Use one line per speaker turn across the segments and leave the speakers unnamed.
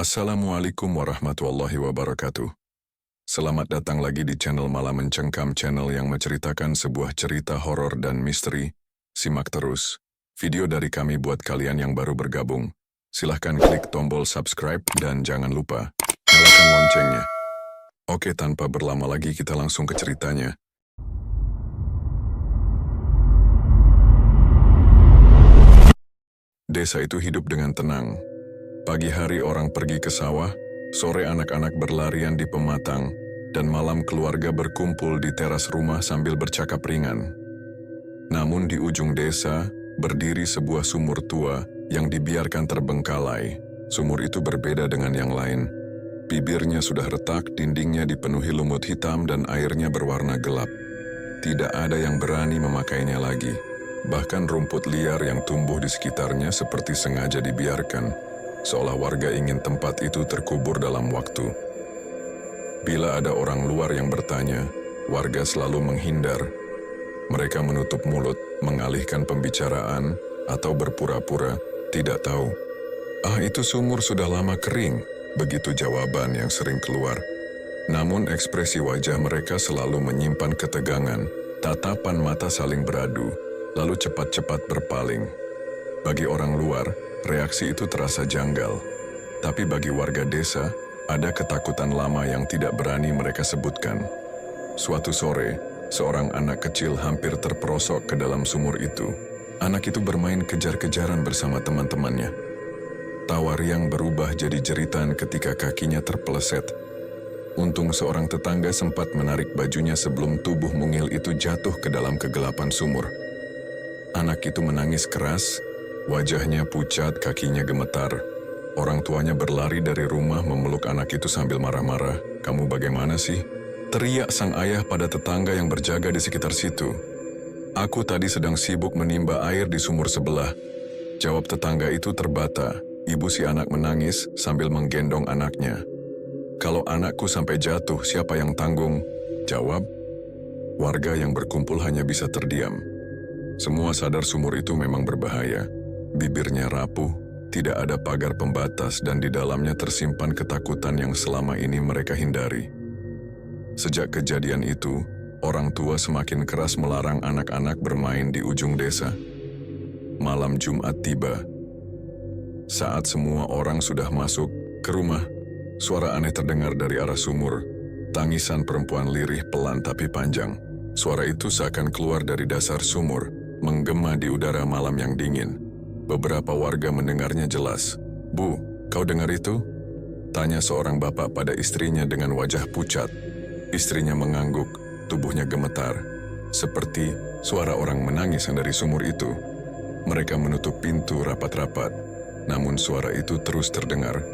Assalamualaikum warahmatullahi wabarakatuh. Selamat datang lagi di channel Malam Mencengkam, channel yang menceritakan sebuah cerita horor dan misteri. Simak terus video dari kami buat kalian yang baru bergabung. Silahkan klik tombol subscribe dan jangan lupa nyalakan loncengnya. Oke, tanpa berlama lagi kita langsung ke ceritanya. Desa itu hidup dengan tenang. Pagi hari orang pergi ke sawah, sore anak-anak berlarian di pematang, dan malam keluarga berkumpul di teras rumah sambil bercakap ringan. Namun di ujung desa, berdiri sebuah sumur tua yang dibiarkan terbengkalai. Sumur itu berbeda dengan yang lain. Bibirnya sudah retak, dindingnya dipenuhi lumut hitam dan airnya berwarna gelap. Tidak ada yang berani memakainya lagi. Bahkan rumput liar yang tumbuh di sekitarnya seperti sengaja dibiarkan, seolah warga ingin tempat itu terkubur dalam waktu. Bila ada orang luar yang bertanya, warga selalu menghindar. Mereka menutup mulut, mengalihkan pembicaraan, atau berpura-pura tidak tahu. Itu sumur sudah lama kering, begitu jawaban yang sering keluar. Namun ekspresi wajah mereka selalu menyimpan ketegangan, tatapan mata saling beradu, lalu cepat-cepat berpaling. Bagi orang luar, reaksi itu terasa janggal. Tapi bagi warga desa, ada ketakutan lama yang tidak berani mereka sebutkan. Suatu sore, seorang anak kecil hampir terperosok ke dalam sumur itu. Anak itu bermain kejar-kejaran bersama teman-temannya. Tawa riang berubah jadi jeritan ketika kakinya terpeleset. Untung seorang tetangga sempat menarik bajunya sebelum tubuh mungil itu jatuh ke dalam kegelapan sumur. Anak itu menangis keras. Wajahnya pucat, kakinya gemetar. Orang tuanya berlari dari rumah memeluk anak itu sambil marah-marah. "Kamu bagaimana sih?" teriak sang ayah pada tetangga yang berjaga di sekitar situ. "Aku tadi sedang sibuk menimba air di sumur sebelah," jawab tetangga itu terbata. Ibu si anak menangis sambil menggendong anaknya. "Kalau anakku sampai jatuh, siapa yang tanggung?" jawab. Warga yang berkumpul hanya bisa terdiam. Semua sadar sumur itu memang berbahaya. Bibirnya rapuh, tidak ada pagar pembatas dan di dalamnya tersimpan ketakutan yang selama ini mereka hindari. Sejak kejadian itu, orang tua semakin keras melarang anak-anak bermain di ujung desa. Malam Jumat tiba. Saat semua orang sudah masuk ke rumah, suara aneh terdengar dari arah sumur. Tangisan perempuan lirih pelan tapi panjang. Suara itu seakan keluar dari dasar sumur, menggema di udara malam yang dingin. Beberapa warga mendengarnya jelas. "Bu, kau dengar itu?" tanya seorang bapak pada istrinya dengan wajah pucat. Istrinya mengangguk, tubuhnya gemetar. Seperti suara orang menangis dari sumur itu. Mereka menutup pintu rapat-rapat, namun suara itu terus terdengar.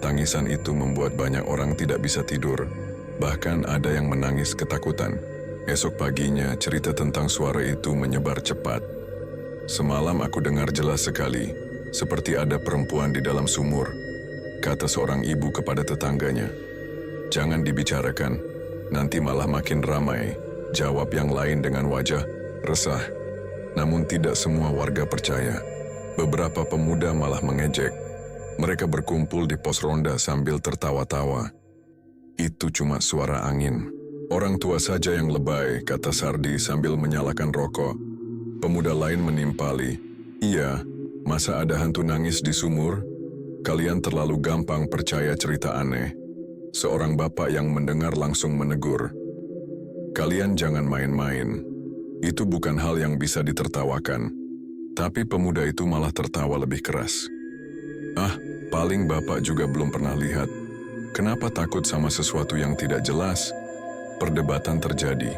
Tangisan itu membuat banyak orang tidak bisa tidur. Bahkan ada yang menangis ketakutan. Esok paginya, cerita tentang suara itu menyebar cepat. "Semalam aku dengar jelas sekali, seperti ada perempuan di dalam sumur," kata seorang ibu kepada tetangganya. "Jangan dibicarakan, nanti malah makin ramai," jawab yang lain dengan wajah resah. Namun tidak semua warga percaya. Beberapa pemuda malah mengejek. Mereka berkumpul di pos ronda sambil tertawa-tawa. "Itu cuma suara angin. Orang tua saja yang lebay," kata Sardi sambil menyalakan rokok. Pemuda lain menimpali, "Iya, masa ada hantu nangis di sumur? Kalian terlalu gampang percaya cerita aneh." Seorang bapak yang mendengar langsung menegur, "Kalian jangan main-main. Itu bukan hal yang bisa ditertawakan." Tapi pemuda itu malah tertawa lebih keras. Paling bapak juga belum pernah lihat. Kenapa takut sama sesuatu yang tidak jelas?" Perdebatan terjadi.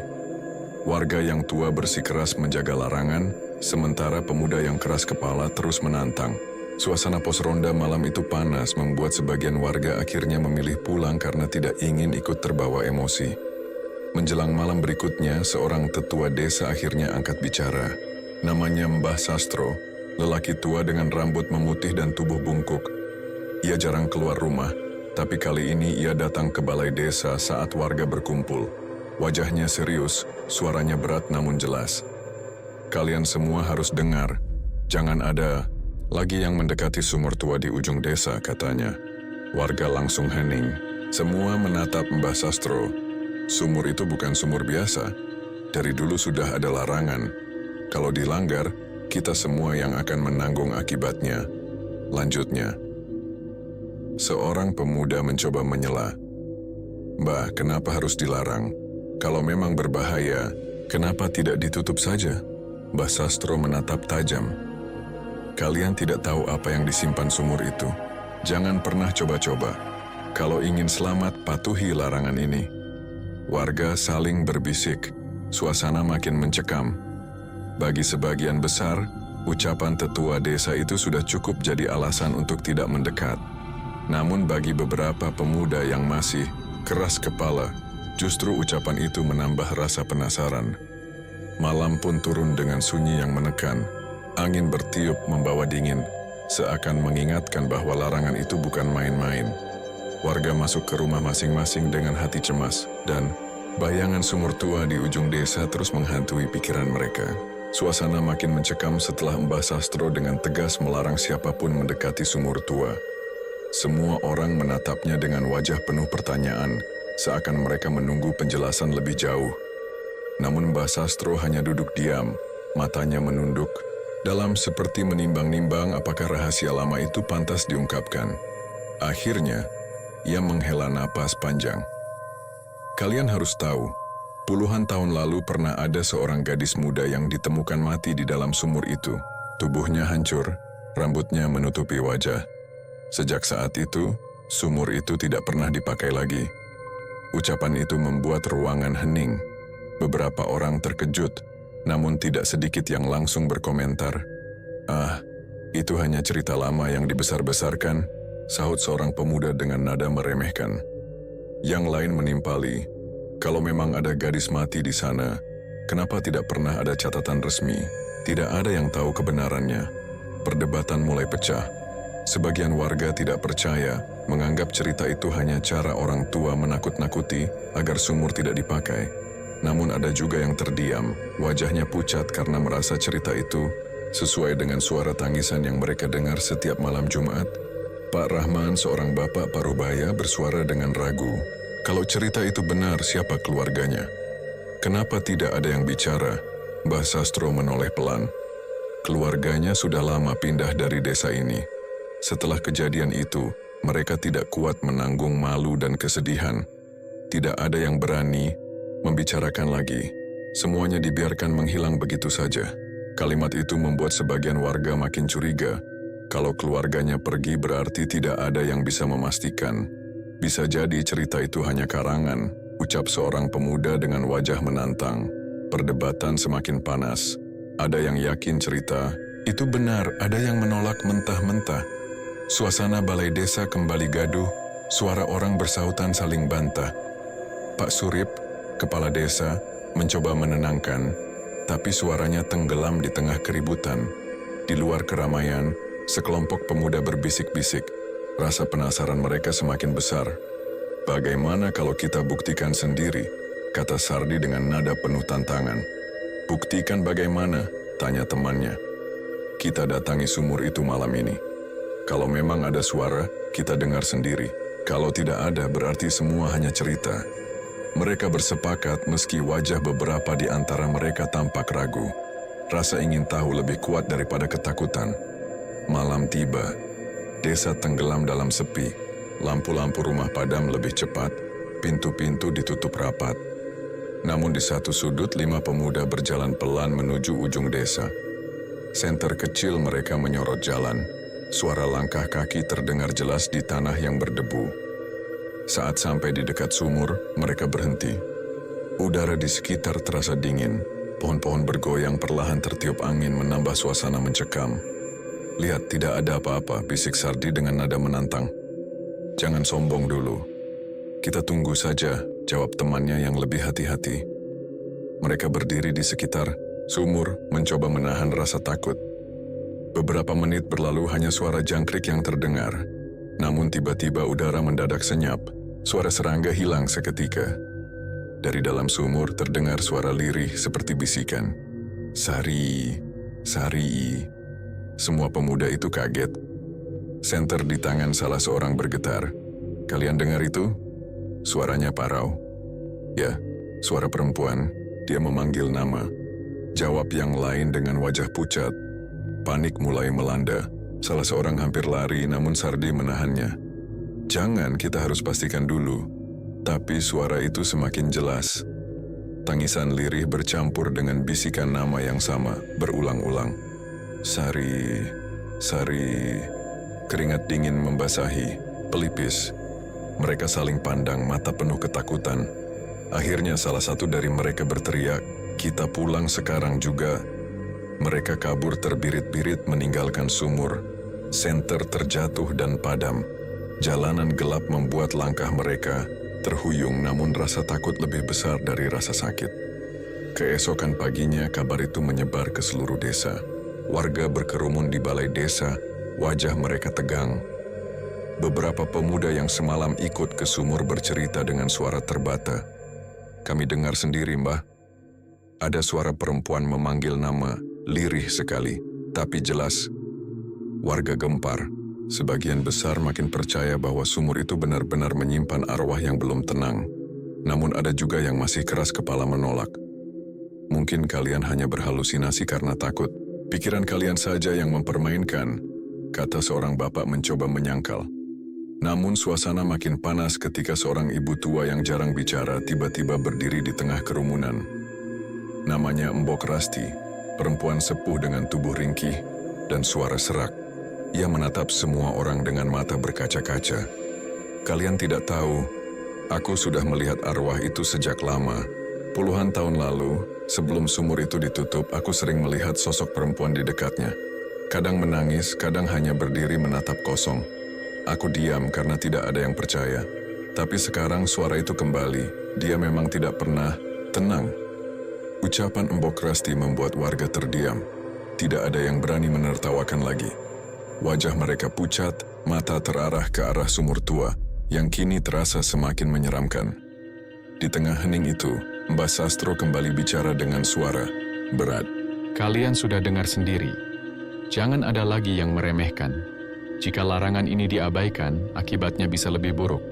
Warga yang tua bersikeras menjaga larangan, sementara pemuda yang keras kepala terus menantang. Suasana pos ronda malam itu panas membuat sebagian warga akhirnya memilih pulang karena tidak ingin ikut terbawa emosi. Menjelang malam berikutnya, seorang tetua desa akhirnya angkat bicara. Namanya Mbah Sastro, lelaki tua dengan rambut memutih dan tubuh bungkuk. Ia jarang keluar rumah, tapi kali ini ia datang ke balai desa saat warga berkumpul. Wajahnya serius, suaranya berat namun jelas. "Kalian semua harus dengar, jangan ada lagi yang mendekati sumur tua di ujung desa," katanya. Warga langsung hening. Semua menatap Mbah Sastro. Sumur itu bukan sumur biasa. Dari dulu sudah ada larangan. Kalau dilanggar, kita semua yang akan menanggung akibatnya. Lanjutnya, seorang pemuda mencoba menyela. Mbah, kenapa harus dilarang? Kalau memang berbahaya, kenapa tidak ditutup saja? Mbah Sastro menatap tajam. Kalian tidak tahu apa yang disimpan sumur itu. Jangan pernah coba-coba. Kalau ingin selamat, patuhi larangan ini. Warga saling berbisik. Suasana makin mencekam. Bagi sebagian besar, ucapan tetua desa itu sudah cukup jadi alasan untuk tidak mendekat. Namun bagi beberapa pemuda yang masih keras kepala, justru ucapan itu menambah rasa penasaran. Malam pun turun dengan sunyi yang menekan. Angin bertiup membawa dingin, seakan mengingatkan bahwa larangan itu bukan main-main. Warga masuk ke rumah masing-masing dengan hati cemas, dan bayangan sumur tua di ujung desa terus menghantui pikiran mereka. Suasana makin mencekam setelah Mbah Sastro dengan tegas melarang siapapun mendekati sumur tua. Semua orang menatapnya dengan wajah penuh pertanyaan, seakan mereka menunggu penjelasan lebih jauh. Namun Mbah Sastro hanya duduk diam, matanya menunduk, dalam seperti menimbang-nimbang apakah rahasia lama itu pantas diungkapkan. Akhirnya, ia menghela napas panjang. Kalian harus tahu, puluhan tahun lalu pernah ada seorang gadis muda yang ditemukan mati di dalam sumur itu. Tubuhnya hancur, rambutnya menutupi wajah. Sejak saat itu, sumur itu tidak pernah dipakai lagi. Ucapan itu membuat ruangan hening. Beberapa orang terkejut, namun tidak sedikit yang langsung berkomentar. "Ah, itu hanya cerita lama yang dibesar-besarkan," sahut seorang pemuda dengan nada meremehkan. Yang lain menimpali, "Kalau memang ada gadis mati di sana, kenapa tidak pernah ada catatan resmi? Tidak ada yang tahu kebenarannya." Perdebatan mulai pecah. Sebagian warga tidak percaya, menganggap cerita itu hanya cara orang tua menakut-nakuti agar sumur tidak dipakai. Namun ada juga yang terdiam, wajahnya pucat karena merasa cerita itu sesuai dengan suara tangisan yang mereka dengar setiap malam Jumat. Pak Rahman, seorang bapak parubaya, bersuara dengan ragu. Kalau cerita itu benar, siapa keluarganya? Kenapa tidak ada yang bicara? Mbah Sastro menoleh pelan. Keluarganya sudah lama pindah dari desa ini. Setelah kejadian itu, mereka tidak kuat menanggung malu dan kesedihan. Tidak ada yang berani membicarakan lagi. Semuanya dibiarkan menghilang begitu saja. Kalimat itu membuat sebagian warga makin curiga. Kalau keluarganya pergi berarti tidak ada yang bisa memastikan. Bisa jadi cerita itu hanya karangan, ucap seorang pemuda dengan wajah menantang. Perdebatan semakin panas. Ada yang yakin cerita itu benar, ada yang menolak mentah-mentah. Suasana balai desa kembali gaduh, suara orang bersahutan saling bantah. Pak Surip, kepala desa, mencoba menenangkan, tapi suaranya tenggelam di tengah keributan. Di luar keramaian, sekelompok pemuda berbisik-bisik. Rasa penasaran mereka semakin besar. "Bagaimana kalau kita buktikan sendiri?" kata Sardi dengan nada penuh tantangan. "Buktikan bagaimana?" tanya temannya. "Kita datangi sumur itu malam ini. Kalau memang ada suara, kita dengar sendiri. Kalau tidak ada, berarti semua hanya cerita." Mereka bersepakat meski wajah beberapa di antara mereka tampak ragu. Rasa ingin tahu lebih kuat daripada ketakutan. Malam tiba. Desa tenggelam dalam sepi. Lampu-lampu rumah padam lebih cepat. Pintu-pintu ditutup rapat. Namun di satu sudut 5 pemuda berjalan pelan menuju ujung desa. Senter kecil mereka menyorot jalan. Suara langkah kaki terdengar jelas di tanah yang berdebu. Saat sampai di dekat sumur, mereka berhenti. Udara di sekitar terasa dingin. Pohon-pohon bergoyang perlahan tertiup angin menambah suasana mencekam. "Lihat, tidak ada apa-apa," bisik Sardi dengan nada menantang. "Jangan sombong dulu. Kita tunggu saja," jawab temannya yang lebih hati-hati. Mereka berdiri di sekitar sumur, mencoba menahan rasa takut. Beberapa menit berlalu hanya suara jangkrik yang terdengar. Namun tiba-tiba udara mendadak senyap. Suara serangga hilang seketika. Dari dalam sumur terdengar suara lirih seperti bisikan. "Sari, Sari." Semua pemuda itu kaget. Senter di tangan salah seorang bergetar. Kalian dengar itu? Suaranya parau. Ya, suara perempuan. Dia memanggil nama. Jawab yang lain dengan wajah pucat. Panik mulai melanda. Salah seorang hampir lari, namun Sardi menahannya. Jangan, kita harus pastikan dulu. Tapi suara itu semakin jelas. Tangisan lirih bercampur dengan bisikan nama yang sama, berulang-ulang. Sari, Sari. Keringat dingin membasahi, pelipis. Mereka saling pandang, mata penuh ketakutan. Akhirnya salah satu dari mereka berteriak, "Kita pulang sekarang juga." Mereka kabur terbirit-birit meninggalkan sumur. Senter terjatuh dan padam. Jalanan gelap membuat langkah mereka terhuyung, namun rasa takut lebih besar dari rasa sakit. Keesokan paginya kabar itu menyebar ke seluruh desa. Warga berkerumun di balai desa, wajah mereka tegang. Beberapa pemuda yang semalam ikut ke sumur bercerita dengan suara terbata. Kami dengar sendiri, Mbah. Ada suara perempuan memanggil nama, lirih sekali, tapi jelas. Warga gempar. Sebagian besar makin percaya bahwa sumur itu benar-benar menyimpan arwah yang belum tenang. Namun ada juga yang masih keras kepala menolak. Mungkin kalian hanya berhalusinasi karena takut. Pikiran kalian saja yang mempermainkan, kata seorang bapak mencoba menyangkal. Namun suasana makin panas ketika seorang ibu tua yang jarang bicara tiba-tiba berdiri di tengah kerumunan. Namanya Mbok Rasti, perempuan sepuh dengan tubuh ringkih dan suara serak. Ia menatap semua orang dengan mata berkaca-kaca. Kalian tidak tahu, aku sudah melihat arwah itu sejak lama. Puluhan tahun lalu, sebelum sumur itu ditutup, aku sering melihat sosok perempuan di dekatnya. Kadang menangis, kadang hanya berdiri menatap kosong. Aku diam karena tidak ada yang percaya. Tapi sekarang suara itu kembali. Dia memang tidak pernah tenang. Ucapan Mbok Rasti membuat warga terdiam. Tidak ada yang berani menertawakan lagi. Wajah mereka pucat, mata terarah ke arah sumur tua, yang kini terasa semakin menyeramkan. Di tengah hening itu, Mbah Sastro kembali bicara dengan suara berat.
Kalian sudah dengar sendiri. Jangan ada lagi yang meremehkan. Jika larangan ini diabaikan, akibatnya bisa lebih buruk.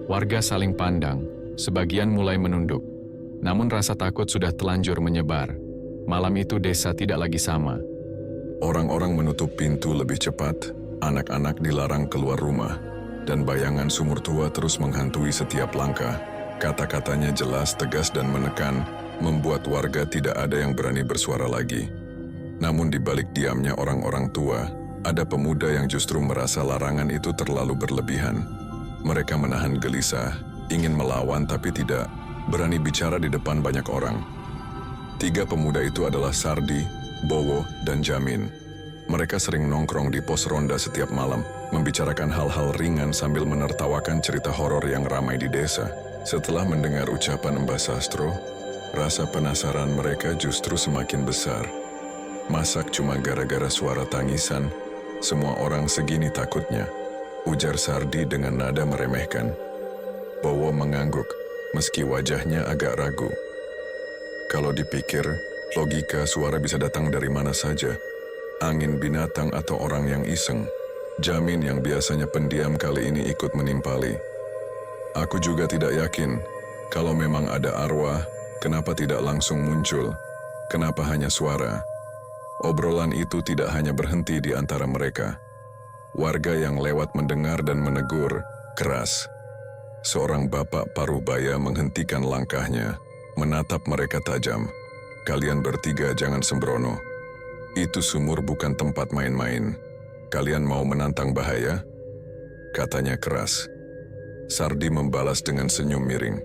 Warga saling pandang, sebagian mulai menunduk. Namun rasa takut sudah telanjur menyebar. Malam itu desa tidak lagi sama.
Orang-orang menutup pintu lebih cepat, anak-anak dilarang keluar rumah, dan bayangan sumur tua terus menghantui setiap langkah. Kata-katanya jelas, tegas, dan menekan, membuat warga tidak ada yang berani bersuara lagi. Namun di balik diamnya orang-orang tua, ada pemuda yang justru merasa larangan itu terlalu berlebihan. Mereka menahan gelisah, ingin melawan tapi tidak berani bicara di depan banyak orang. 3 pemuda itu adalah Sardi, Bowo, dan Jamin. Mereka sering nongkrong di pos ronda setiap malam, membicarakan hal-hal ringan sambil menertawakan cerita horor yang ramai di desa. Setelah mendengar ucapan Mbah Sastro, rasa penasaran mereka justru semakin besar. Masak cuma gara-gara suara tangisan, semua orang segini takutnya, ujar Sardi dengan nada meremehkan. Bowo mengangguk, meski wajahnya agak ragu. Kalau dipikir, logika suara bisa datang dari mana saja. Angin, binatang, atau orang yang iseng. Jamin yang biasanya pendiam kali ini ikut menimpali. Aku juga tidak yakin. Kalau memang ada arwah, kenapa tidak langsung muncul? Kenapa hanya suara? Obrolan itu tidak hanya berhenti di antara mereka. Warga yang lewat mendengar dan menegur keras. Seorang bapak parubaya menghentikan langkahnya, menatap mereka tajam. Kalian bertiga jangan sembrono. Itu sumur bukan tempat main-main. Kalian mau menantang bahaya? Katanya keras. Sardi membalas dengan senyum miring.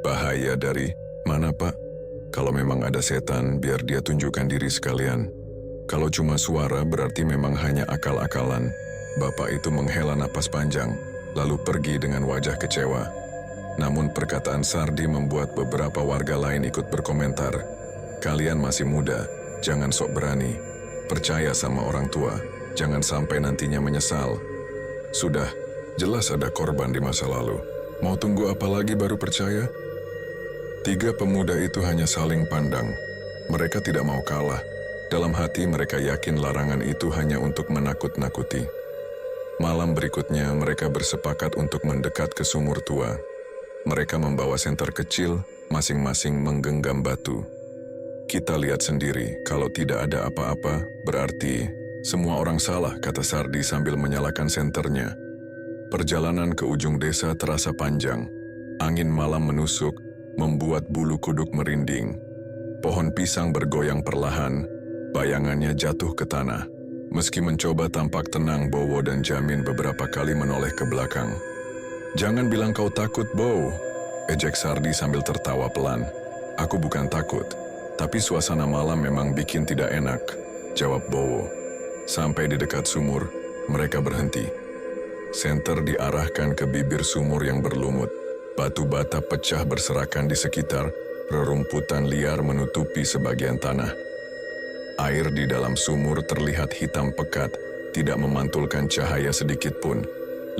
Bahaya dari mana, Pak? Kalau memang ada setan, biar dia tunjukkan diri sekalian. Kalau cuma suara, berarti memang hanya akal-akalan. Bapak itu menghela napas panjang, lalu pergi dengan wajah kecewa. Namun perkataan Sardi membuat beberapa warga lain ikut berkomentar. Kalian masih muda, jangan sok berani. Percaya sama orang tua, jangan sampai nantinya menyesal. Sudah, jelas ada korban di masa lalu. Mau tunggu apa lagi baru percaya? 3 pemuda itu hanya saling pandang. Mereka tidak mau kalah. Dalam hati mereka yakin larangan itu hanya untuk menakut-nakuti. Malam berikutnya mereka bersepakat untuk mendekat ke sumur tua. Mereka membawa senter kecil, masing-masing menggenggam batu. Kita lihat sendiri, kalau tidak ada apa-apa, berarti semua orang salah, kata Sardi sambil menyalakan senternya. Perjalanan ke ujung desa terasa panjang. Angin malam menusuk, membuat bulu kuduk merinding. Pohon pisang bergoyang perlahan, bayangannya jatuh ke tanah. Meski mencoba tampak tenang, Bowo dan Jamin beberapa kali menoleh ke belakang. "Jangan bilang kau takut, Bow," ejek Sardi sambil tertawa pelan. "Aku bukan takut, tapi suasana malam memang bikin tidak enak," jawab Bowo. Sampai di dekat sumur, mereka berhenti. Senter diarahkan ke bibir sumur yang berlumut. Batu bata pecah berserakan di sekitar, rerumputan liar menutupi sebagian tanah. Air di dalam sumur terlihat hitam pekat, tidak memantulkan cahaya sedikit pun.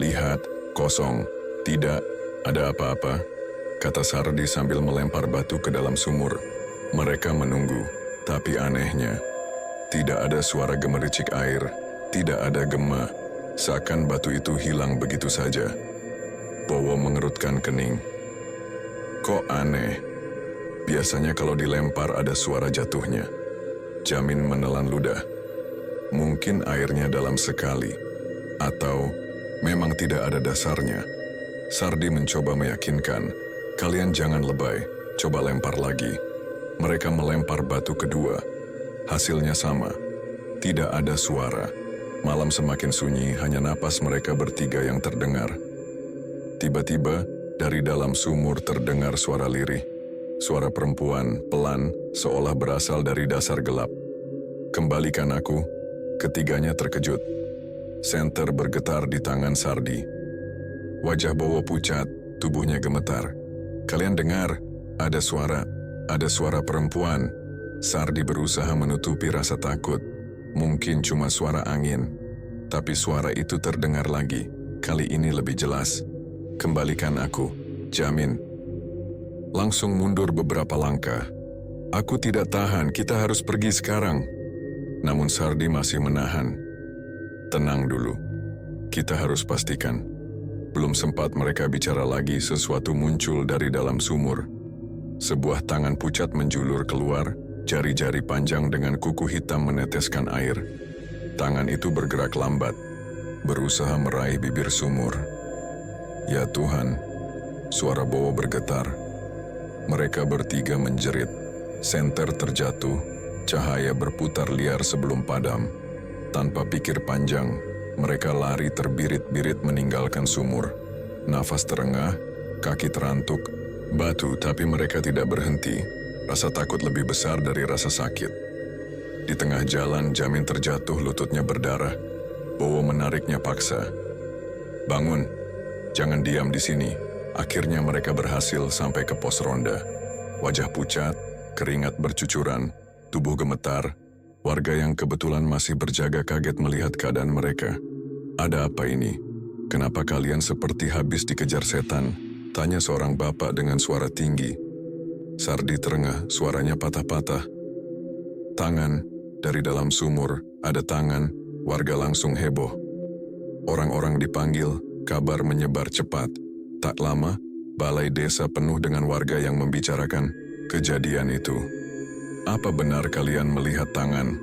"Lihat, kosong, tidak ada apa-apa," kata Sardi sambil melempar batu ke dalam sumur. Mereka menunggu, tapi anehnya, tidak ada suara gemericik air, tidak ada gema, seakan batu itu hilang begitu saja. Bowo mengerutkan kening. "Kok aneh? Biasanya kalau dilempar ada suara jatuhnya." Jamin menelan ludah. "Mungkin airnya dalam sekali, atau memang tidak ada dasarnya." Sardi mencoba meyakinkan, "Kalian jangan lebay, coba lempar lagi." Mereka melempar batu kedua. Hasilnya sama, tidak ada suara. Malam semakin sunyi, hanya napas mereka bertiga yang terdengar. Tiba-tiba, dari dalam sumur terdengar suara lirih. Suara perempuan, pelan, seolah berasal dari dasar gelap. "Kembalikan aku." Ketiganya terkejut. Senter bergetar di tangan Sardi. Wajah Bowo pucat, tubuhnya gemetar. "Kalian dengar? Ada suara perempuan." Sardi berusaha menutupi rasa takut. Mungkin cuma suara angin. Tapi suara itu terdengar lagi. Kali ini lebih jelas. "Kembalikan aku, Jamin." Langsung mundur beberapa langkah. "Aku tidak tahan, kita harus pergi sekarang." Namun Sardi masih menahan. "Tenang dulu, kita harus pastikan." Belum sempat mereka bicara lagi, sesuatu muncul dari dalam sumur. Sebuah tangan pucat menjulur keluar, jari-jari panjang dengan kuku hitam meneteskan air. Tangan itu bergerak lambat, berusaha meraih bibir sumur. "Ya Tuhan," suara Bowo bergetar. Mereka bertiga menjerit. Senter terjatuh, cahaya berputar liar sebelum padam. Tanpa pikir panjang, mereka lari terbirit-birit meninggalkan sumur. Nafas terengah, kaki terantuk, batu, tapi mereka tidak berhenti. Rasa takut lebih besar dari rasa sakit. Di tengah jalan, Jamin terjatuh, lututnya berdarah. Bowo menariknya paksa. "Bangun, jangan diam di sini." Akhirnya mereka berhasil sampai ke pos ronda. Wajah pucat, keringat bercucuran, tubuh gemetar. Warga yang kebetulan masih berjaga kaget melihat keadaan mereka. "Ada apa ini? Kenapa kalian seperti habis dikejar setan?" tanya seorang bapak dengan suara tinggi. Sardi terengah, suaranya patah-patah. "Tangan, dari dalam sumur, ada tangan." Warga langsung heboh. Orang-orang dipanggil, kabar menyebar cepat. Tak lama, balai desa penuh dengan warga yang membicarakan kejadian itu. "Apa benar kalian melihat tangan?"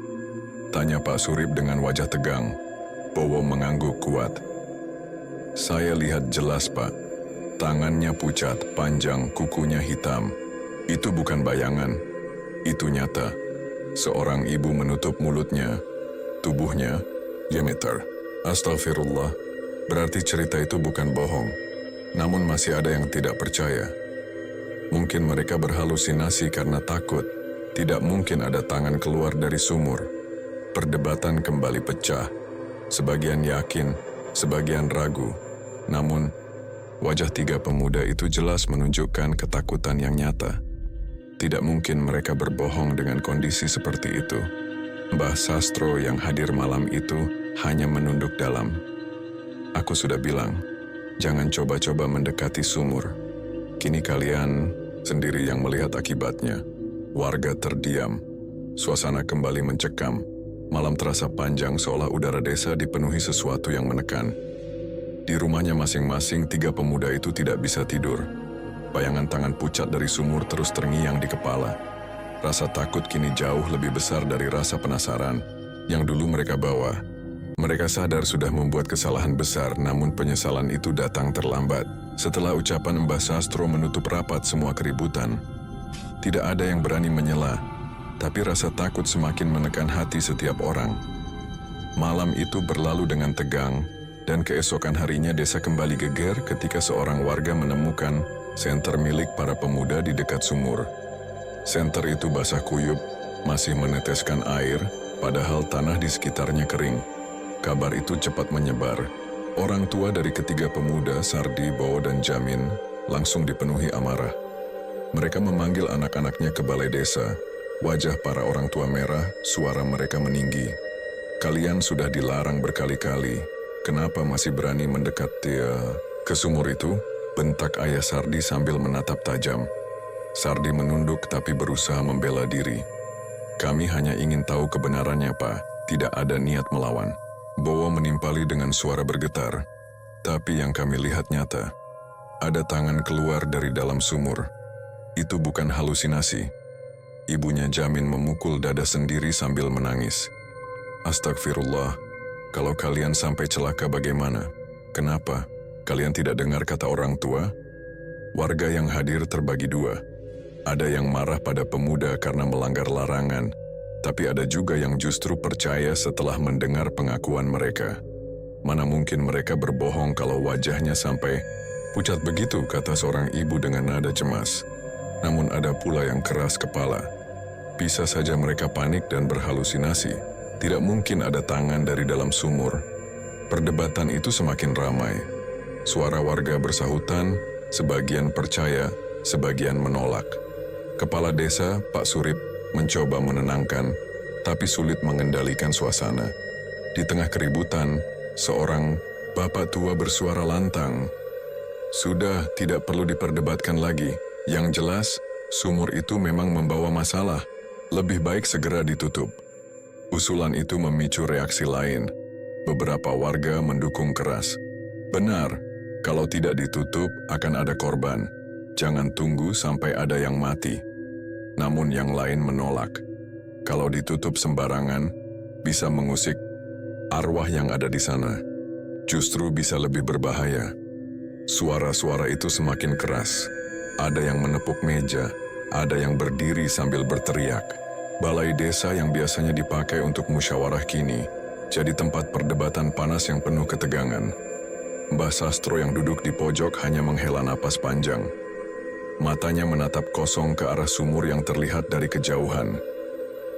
tanya Pak Surip dengan wajah tegang. Bowo mengangguk kuat. "Saya lihat jelas, Pak. Tangannya pucat, panjang, kukunya hitam. Itu bukan bayangan, itu nyata." Seorang ibu menutup mulutnya. Tubuhnya gemetar. "Astagfirullah, berarti cerita itu bukan bohong." Namun masih ada yang tidak percaya. Mungkin mereka berhalusinasi karena takut. Tidak mungkin ada tangan keluar dari sumur. Perdebatan kembali pecah. Sebagian yakin, sebagian ragu. Namun, wajah tiga pemuda itu jelas menunjukkan ketakutan yang nyata. Tidak mungkin mereka berbohong dengan kondisi seperti itu. Mbah Sastro yang hadir malam itu hanya menunduk dalam. "Aku sudah bilang, jangan coba-coba mendekati sumur. Kini kalian sendiri yang melihat akibatnya." Warga terdiam. Suasana kembali mencekam. Malam terasa panjang seolah udara desa dipenuhi sesuatu yang menekan. Di rumahnya masing-masing, 3 pemuda itu tidak bisa tidur. Bayangan tangan pucat dari sumur terus terngiang di kepala. Rasa takut kini jauh lebih besar dari rasa penasaran yang dulu mereka bawa. Mereka sadar sudah membuat kesalahan besar, namun penyesalan itu datang terlambat. Setelah ucapan Mbah Sastro menutup rapat semua keributan, tidak ada yang berani menyela. Tapi rasa takut semakin menekan hati setiap orang. Malam itu berlalu dengan tegang, dan keesokan harinya desa kembali geger ketika seorang warga menemukan senter milik para pemuda di dekat sumur. Senter itu basah kuyup, masih meneteskan air, padahal tanah di sekitarnya kering. Kabar itu cepat menyebar. Orang tua dari ketiga pemuda, Sardi, Bowo, dan Jamin, langsung dipenuhi amarah. Mereka memanggil anak-anaknya ke balai desa. Wajah para orang tua merah, suara mereka meninggi. Kalian sudah dilarang berkali-kali. Kenapa masih berani mendekat ke sumur itu? Bentak ayah Sardi sambil menatap tajam. Sardi menunduk tapi berusaha membela diri. Kami hanya ingin tahu kebenarannya, Pak. Tidak ada niat melawan. Bowo menimpali dengan suara bergetar. Tapi yang kami lihat nyata. Ada tangan keluar dari dalam sumur. Itu bukan halusinasi. Ibunya Jamin memukul dada sendiri sambil menangis. Astagfirullah, kalau kalian sampai celaka bagaimana? Kenapa? Kalian tidak dengar kata orang tua? Warga yang hadir terbagi 2. Ada yang marah pada pemuda karena melanggar larangan, tapi ada juga yang justru percaya setelah mendengar pengakuan mereka. Mana mungkin mereka berbohong kalau wajahnya sampai pucat begitu, kata seorang ibu dengan nada cemas. Namun ada pula yang keras kepala. Bisa saja mereka panik dan berhalusinasi. Tidak mungkin ada tangan dari dalam sumur. Perdebatan itu semakin ramai. Suara warga bersahutan, sebagian percaya, sebagian menolak. Kepala desa, Pak Surip, mencoba menenangkan, tapi sulit mengendalikan suasana. Di tengah keributan, seorang bapak tua bersuara lantang. Sudah, tidak perlu diperdebatkan lagi. Yang jelas, sumur itu memang membawa masalah. Lebih baik segera ditutup. Usulan itu memicu reaksi lain. Beberapa warga mendukung keras. Benar, kalau tidak ditutup akan ada korban. Jangan tunggu sampai ada yang mati. Namun yang lain menolak. Kalau ditutup sembarangan, bisa mengusik arwah yang ada di sana. Justru bisa lebih berbahaya. Suara-suara itu semakin keras. Ada yang menepuk meja. Ada yang berdiri sambil berteriak. Balai desa yang biasanya dipakai untuk musyawarah kini jadi tempat perdebatan panas yang penuh ketegangan. Mbah Sastro yang duduk di pojok hanya menghela napas panjang. Matanya menatap kosong ke arah sumur yang terlihat dari kejauhan.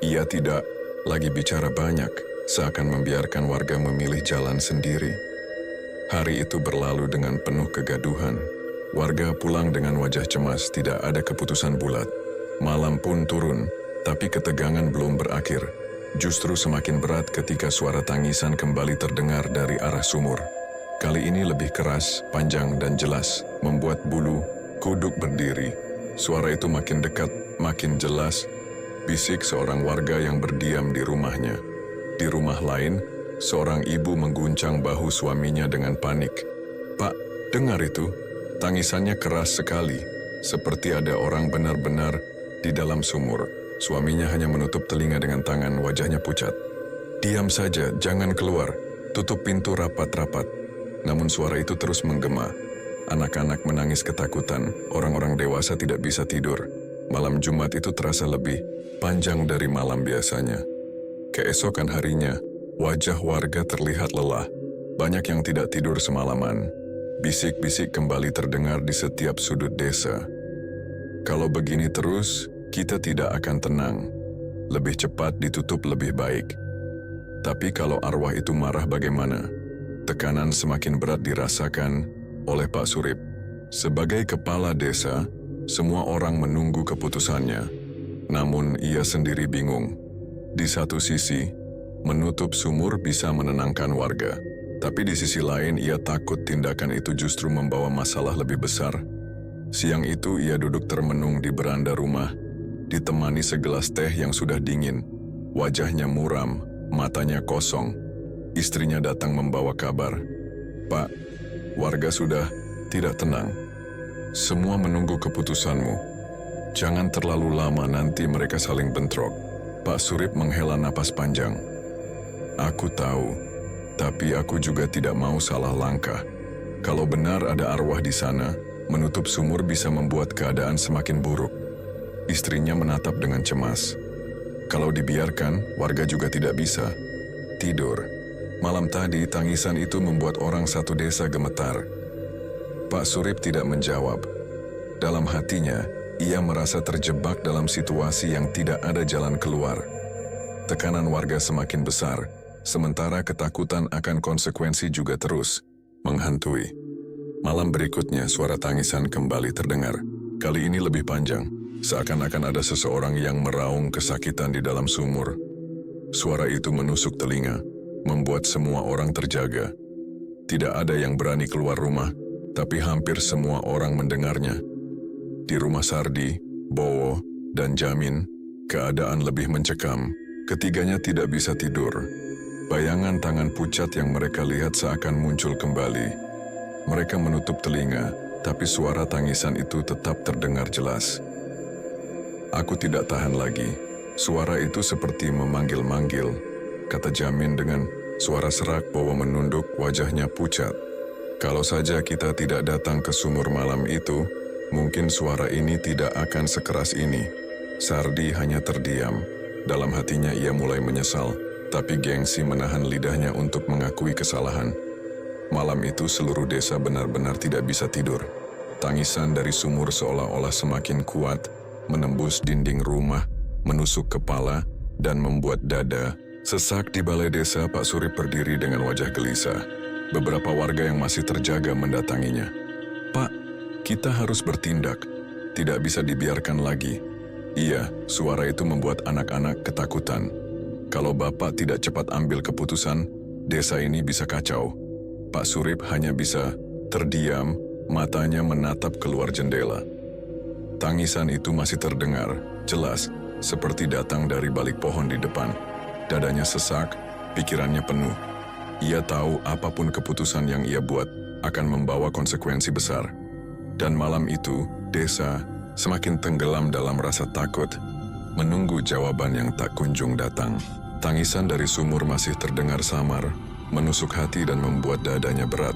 Ia tidak lagi bicara banyak, seakan membiarkan warga memilih jalan sendiri. Hari itu berlalu dengan penuh kegaduhan. Warga pulang dengan wajah cemas, tidak ada keputusan bulat. Malam pun turun, tapi ketegangan belum berakhir. Justru semakin berat ketika suara tangisan kembali terdengar dari arah sumur. Kali ini lebih keras, panjang, dan jelas, membuat bulu kuduk berdiri. Suara itu makin dekat, makin jelas. Bisik seorang warga yang berdiam di rumahnya. Di rumah lain, seorang ibu mengguncang bahu suaminya dengan panik. "Pak, dengar itu." Tangisannya keras sekali, seperti ada orang benar-benar di dalam sumur. Suaminya hanya menutup telinga dengan tangan, wajahnya pucat. "Diam saja, jangan keluar. Tutup pintu rapat-rapat." Namun suara itu terus menggema. Anak-anak menangis ketakutan, orang-orang dewasa tidak bisa tidur. Malam Jumat itu terasa lebih panjang dari malam biasanya. Keesokan harinya, wajah warga terlihat lelah. Banyak yang tidak tidur semalaman. Bisik-bisik kembali terdengar di setiap sudut desa. Kalau begini terus, kita tidak akan tenang. Lebih cepat ditutup lebih baik. Tapi kalau arwah itu marah bagaimana? Tekanan semakin berat dirasakan oleh Pak Surip. Sebagai kepala desa, semua orang menunggu keputusannya. Namun ia sendiri bingung. Di satu sisi, menutup sumur bisa menenangkan warga. Tapi di sisi lain ia takut tindakan itu justru membawa masalah lebih besar. Siang itu ia duduk termenung di beranda rumah, ditemani segelas teh yang sudah dingin. Wajahnya muram, matanya kosong. Istrinya datang membawa kabar. "Pak, warga sudah tidak tenang. Semua menunggu keputusanmu. Jangan terlalu lama, nanti mereka saling bentrok." Pak Surip menghela napas panjang. "Aku tahu, tapi aku juga tidak mau salah langkah. Kalau benar ada arwah di sana, menutup sumur bisa membuat keadaan semakin buruk." Istrinya menatap dengan cemas. Kalau dibiarkan, warga juga tidak bisa tidur. Malam tadi, tangisan itu membuat orang satu desa gemetar. Pak Surip tidak menjawab. Dalam hatinya, ia merasa terjebak dalam situasi yang tidak ada jalan keluar. Tekanan warga semakin besar, sementara ketakutan akan konsekuensi juga terus menghantui. Malam berikutnya, suara tangisan kembali terdengar. Kali ini lebih panjang, seakan-akan ada seseorang yang meraung kesakitan di dalam sumur. Suara itu menusuk telinga, membuat semua orang terjaga. Tidak ada yang berani keluar rumah, tapi hampir semua orang mendengarnya. Di rumah Sardi, Bowo, dan Jamin, keadaan lebih mencekam. Ketiganya tidak bisa tidur. Bayangan tangan pucat yang mereka lihat seakan muncul kembali. Mereka menutup telinga, tapi suara tangisan itu tetap terdengar jelas. "Aku tidak tahan lagi. Suara itu seperti memanggil-manggil," kata Jamin dengan suara serak. Bowo menunduk, wajahnya pucat. "Kalau saja kita tidak datang ke sumur malam itu, mungkin suara ini tidak akan sekeras ini." Sardi hanya terdiam. Dalam hatinya ia mulai menyesal, tapi gengsi menahan lidahnya untuk mengakui kesalahan. Malam itu seluruh desa benar-benar tidak bisa tidur. Tangisan dari sumur seolah-olah semakin kuat, menembus dinding rumah, menusuk kepala, dan membuat dada sesak. Di balai desa, Pak Surip berdiri dengan wajah gelisah. Beberapa warga yang masih terjaga mendatanginya. "Pak, kita harus bertindak. Tidak bisa dibiarkan lagi." Iya, suara itu membuat anak-anak ketakutan. Kalau Bapak tidak cepat ambil keputusan, desa ini bisa kacau. Pak Surip hanya bisa terdiam, matanya menatap keluar jendela. Tangisan itu masih terdengar, jelas, seperti datang dari balik pohon di depan. Dadanya sesak, pikirannya penuh. Ia tahu apapun keputusan yang ia buat akan membawa konsekuensi besar. Dan malam itu, desa semakin tenggelam dalam rasa takut, menunggu jawaban yang tak kunjung datang. Tangisan dari sumur masih terdengar samar, menusuk hati dan membuat dadanya berat.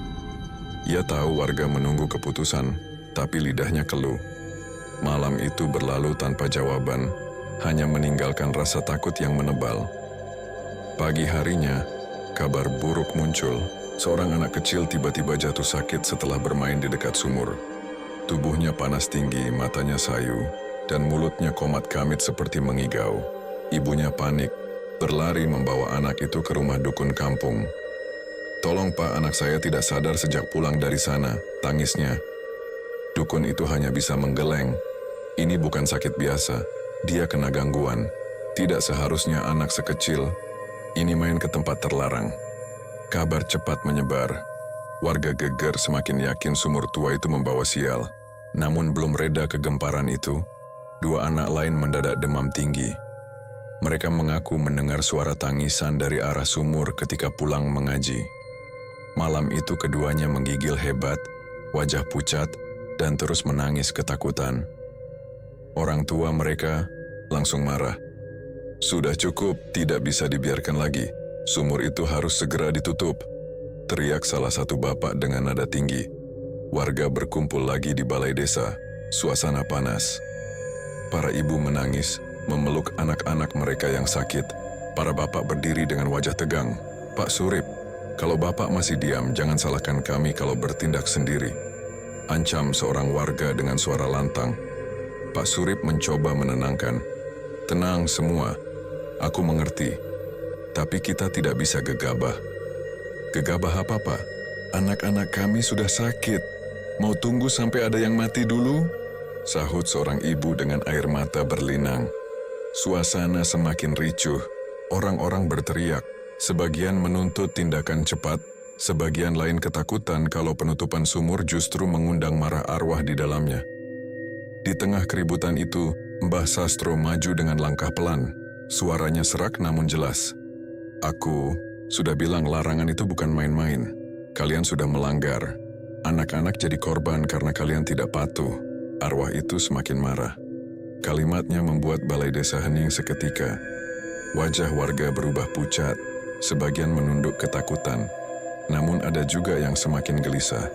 Ia tahu warga menunggu keputusan, tapi lidahnya keluh. Malam itu berlalu tanpa jawaban, hanya meninggalkan rasa takut yang menebal. Pagi harinya, kabar buruk muncul. Seorang anak kecil tiba-tiba jatuh sakit setelah bermain di dekat sumur. Tubuhnya panas tinggi, matanya sayu, dan mulutnya komat kamit seperti mengigau. Ibunya panik, berlari membawa anak itu ke rumah dukun kampung. "Tolong Pak, anak saya tidak sadar sejak pulang dari sana," tangisnya. Dukun itu hanya bisa menggeleng. "Ini bukan sakit biasa, dia kena gangguan. Tidak seharusnya anak sekecil ini main ke tempat terlarang." Kabar cepat menyebar. Warga geger, semakin yakin sumur tua itu membawa sial. Namun belum reda kegemparan itu, dua anak lain mendadak demam tinggi. Mereka mengaku mendengar suara tangisan dari arah sumur ketika pulang mengaji. Malam itu keduanya menggigil hebat, wajah pucat, dan terus menangis ketakutan. Orang tua mereka langsung marah. "Sudah cukup, tidak bisa dibiarkan lagi. Sumur itu harus segera ditutup," teriak salah satu bapak dengan nada tinggi. Warga berkumpul lagi di balai desa, suasana panas. Para ibu menangis, memeluk anak-anak mereka yang sakit. Para bapak berdiri dengan wajah tegang. "Pak Surip, kalau Bapak masih diam, jangan salahkan kami kalau bertindak sendiri," ancam seorang warga dengan suara lantang. Pak Surip mencoba menenangkan. "Tenang semua, aku mengerti. Tapi kita tidak bisa gegabah." "Gegabah apa, Pak? Anak-anak kami sudah sakit. Mau tunggu sampai ada yang mati dulu?" sahut seorang ibu dengan air mata berlinang. Suasana semakin ricuh. Orang-orang berteriak. Sebagian menuntut tindakan cepat, sebagian lain ketakutan kalau penutupan sumur justru mengundang marah arwah di dalamnya. Di tengah keributan itu, Mbah Sastro maju dengan langkah pelan. Suaranya serak namun jelas. Aku sudah bilang larangan itu bukan main-main. Kalian sudah melanggar. Anak-anak jadi korban karena kalian tidak patuh. Arwah itu semakin marah. Kalimatnya membuat balai desa hening seketika. Wajah warga berubah pucat, sebagian menunduk ketakutan. Namun ada juga yang semakin gelisah.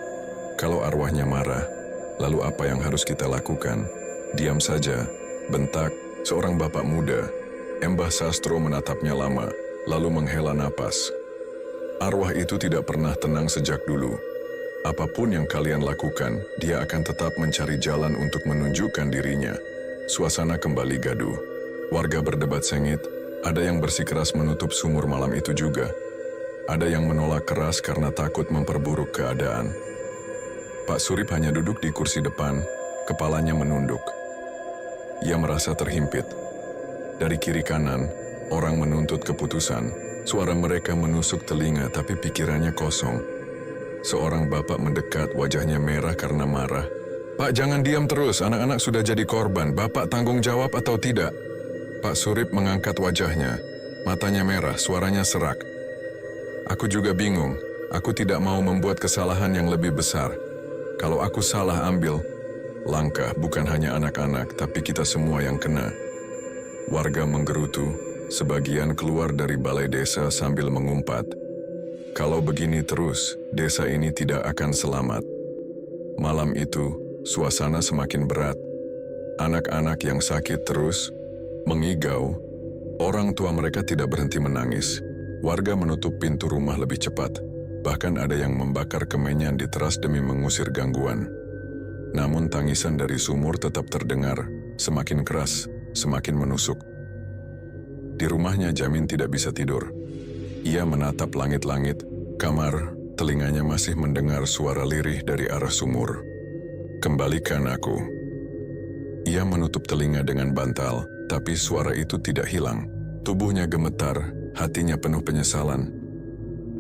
Kalau arwahnya marah, lalu apa yang harus kita lakukan? Diam saja, bentak seorang bapak muda. Embah Sastro menatapnya lama, lalu menghela napas. Arwah itu tidak pernah tenang sejak dulu. Apapun yang kalian lakukan, dia akan tetap mencari jalan untuk menunjukkan dirinya. Suasana kembali gaduh. Warga berdebat sengit, ada yang bersikeras menutup sumur malam itu juga. Ada yang menolak keras karena takut memperburuk keadaan. Pak Surip hanya duduk di kursi depan, kepalanya menunduk. Ia merasa terhimpit. Dari kiri kanan, orang menuntut keputusan. Suara mereka menusuk telinga tapi pikirannya kosong. Seorang bapak mendekat, wajahnya merah karena marah. Pak, jangan diam terus, anak-anak sudah jadi korban. Bapak tanggung jawab atau tidak? Pak Surip mengangkat wajahnya. Matanya merah, suaranya serak. Aku juga bingung. Aku tidak mau membuat kesalahan yang lebih besar. Kalau aku salah ambil langkah, bukan hanya anak-anak, tapi kita semua yang kena. Warga menggerutu, sebagian keluar dari balai desa sambil mengumpat. Kalau begini terus, desa ini tidak akan selamat. Malam itu, suasana semakin berat. Anak-anak yang sakit terus mengigau. Orang tua mereka tidak berhenti menangis. Warga menutup pintu rumah lebih cepat. Bahkan ada yang membakar kemenyan di teras demi mengusir gangguan. Namun tangisan dari sumur tetap terdengar, semakin keras, semakin menusuk. Di rumahnya Jamin tidak bisa tidur. Ia menatap langit-langit, kamar, telinganya masih mendengar suara lirih dari arah sumur. Kembalikan aku. Ia menutup telinga dengan bantal, tapi suara itu tidak hilang. Tubuhnya gemetar, hatinya penuh penyesalan.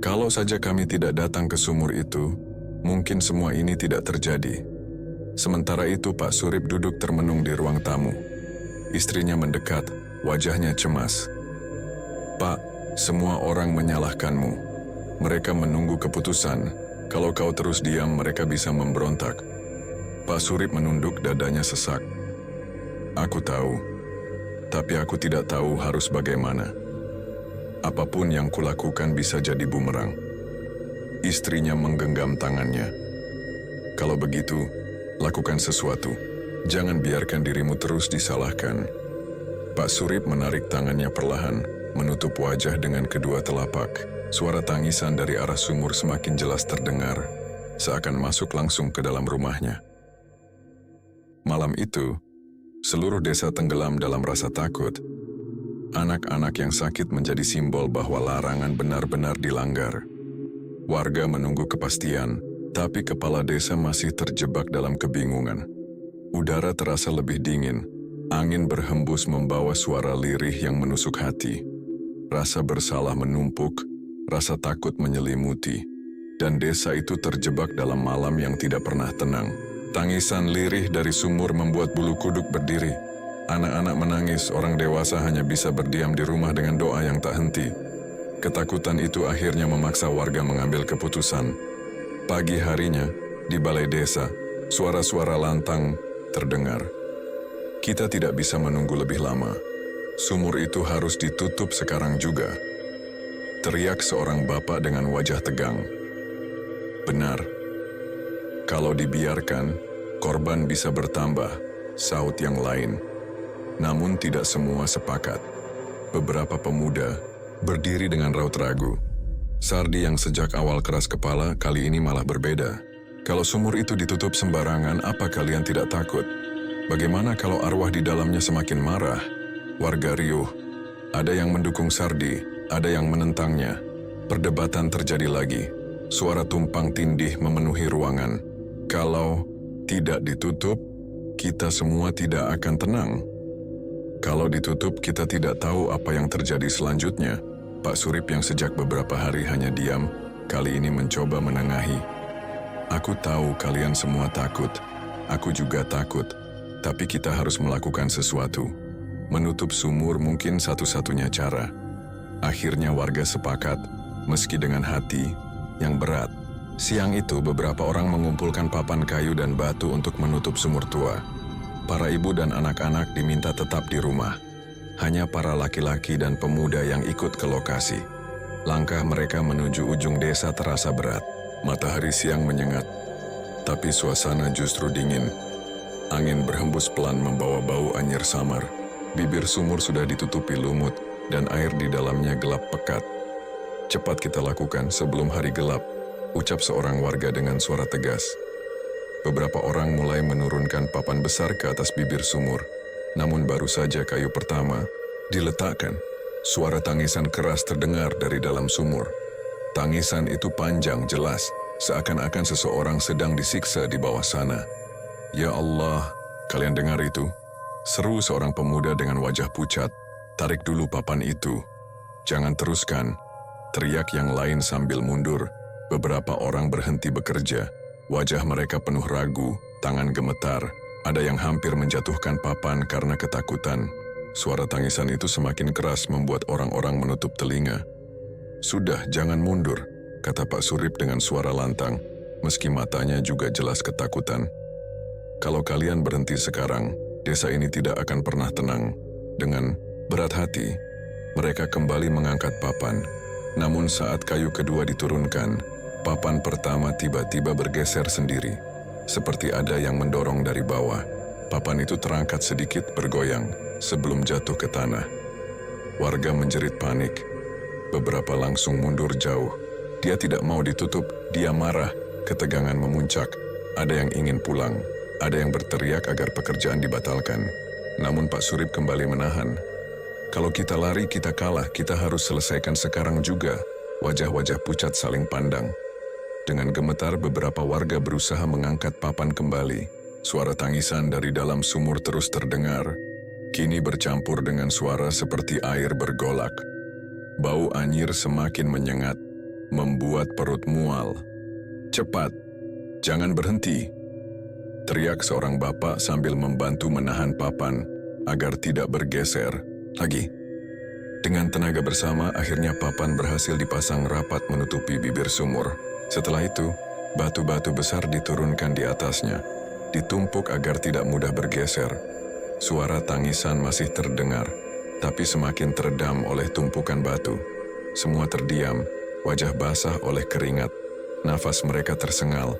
Kalau saja kami tidak datang ke sumur itu, mungkin semua ini tidak terjadi. Sementara itu Pak Surip duduk termenung di ruang tamu. Istrinya mendekat, wajahnya cemas. Pak, semua orang menyalahkanmu. Mereka menunggu keputusan. Kalau kau terus diam, mereka bisa memberontak. Pak Surip menunduk, dadanya sesak. Aku tahu, tapi aku tidak tahu harus bagaimana. Apapun yang kulakukan bisa jadi bumerang. Istrinya menggenggam tangannya. Kalau begitu, lakukan sesuatu. Jangan biarkan dirimu terus disalahkan. Pak Surip menarik tangannya perlahan, menutup wajah dengan kedua telapak. Suara tangisan dari arah sumur semakin jelas terdengar, seakan masuk langsung ke dalam rumahnya. Malam itu, seluruh desa tenggelam dalam rasa takut. Anak-anak yang sakit menjadi simbol bahwa larangan benar-benar dilanggar. Warga menunggu kepastian, tapi kepala desa masih terjebak dalam kebingungan. Udara terasa lebih dingin, angin berhembus membawa suara lirih yang menusuk hati. Rasa bersalah menumpuk, rasa takut menyelimuti, dan desa itu terjebak dalam malam yang tidak pernah tenang. Tangisan lirih dari sumur membuat bulu kuduk berdiri. Anak-anak menangis, orang dewasa hanya bisa berdiam di rumah dengan doa yang tak henti. Ketakutan itu akhirnya memaksa warga mengambil keputusan. Pagi harinya, di balai desa, suara-suara lantang terdengar. Kita tidak bisa menunggu lebih lama. Sumur itu harus ditutup sekarang juga. Teriak seorang bapak dengan wajah tegang. Benar. Kalau dibiarkan, korban bisa bertambah, saut yang lain. Namun tidak semua sepakat. Beberapa pemuda berdiri dengan raut ragu. Sardi yang sejak awal keras kepala kali ini malah berbeda. Kalau sumur itu ditutup sembarangan, apa kalian tidak takut? Bagaimana kalau arwah di dalamnya semakin marah? Warga riuh. Ada yang mendukung Sardi, ada yang menentangnya. Perdebatan terjadi lagi. Suara tumpang tindih memenuhi ruangan. Kalau tidak ditutup, kita semua tidak akan tenang. Kalau ditutup, kita tidak tahu apa yang terjadi selanjutnya. Pak Surip yang sejak beberapa hari hanya diam, kali ini mencoba menengahi. Aku tahu kalian semua takut. Aku juga takut. Tapi kita harus melakukan sesuatu. Menutup sumur mungkin satu-satunya cara. Akhirnya warga sepakat, meski dengan hati yang berat. Siang itu beberapa orang mengumpulkan papan kayu dan batu untuk menutup sumur tua. Para ibu dan anak-anak diminta tetap di rumah. Hanya para laki-laki dan pemuda yang ikut ke lokasi. Langkah mereka menuju ujung desa terasa berat. Matahari siang menyengat, tapi suasana justru dingin. Angin berhembus pelan membawa bau anyir samar. Bibir sumur sudah ditutupi lumut dan air di dalamnya gelap pekat. Cepat kita lakukan sebelum hari gelap, ucap seorang warga dengan suara tegas. Beberapa orang mulai menurunkan papan besar ke atas bibir sumur. Namun baru saja kayu pertama diletakkan, suara tangisan keras terdengar dari dalam sumur. Tangisan itu panjang jelas, seakan-akan seseorang sedang disiksa di bawah sana. Ya Allah, kalian dengar itu? Seru seorang pemuda dengan wajah pucat. Tarik dulu papan itu. Jangan teruskan. Teriak yang lain sambil mundur. Beberapa orang berhenti bekerja. Wajah mereka penuh ragu, tangan gemetar. Ada yang hampir menjatuhkan papan karena ketakutan. Suara tangisan itu semakin keras membuat orang-orang menutup telinga. Sudah, jangan mundur, kata Pak Surip dengan suara lantang, meski matanya juga jelas ketakutan. Kalau kalian berhenti sekarang, desa ini tidak akan pernah tenang. Dengan berat hati, mereka kembali mengangkat papan. Namun saat kayu kedua diturunkan, papan pertama tiba-tiba bergeser sendiri. Seperti ada yang mendorong dari bawah. Papan itu terangkat sedikit bergoyang sebelum jatuh ke tanah. Warga menjerit panik. Beberapa langsung mundur jauh. Dia tidak mau ditutup, dia marah. Ketegangan memuncak. Ada yang ingin pulang. Ada yang berteriak agar pekerjaan dibatalkan. Namun Pak Surip kembali menahan. Kalau kita lari, kita kalah. Kita harus selesaikan sekarang juga. Wajah-wajah pucat saling pandang. Dengan gemetar beberapa warga berusaha mengangkat papan kembali. Suara tangisan dari dalam sumur terus terdengar. Kini bercampur dengan suara seperti air bergolak. Bau anyir semakin menyengat, membuat perut mual. Cepat, jangan berhenti, teriak seorang bapak sambil membantu menahan papan agar tidak bergeser lagi. Dengan tenaga bersama, akhirnya papan berhasil dipasang rapat menutupi bibir sumur. Setelah itu, batu-batu besar diturunkan di atasnya, ditumpuk agar tidak mudah bergeser. Suara tangisan masih terdengar, tapi semakin teredam oleh tumpukan batu. Semua terdiam, wajah basah oleh keringat. Nafas mereka tersengal.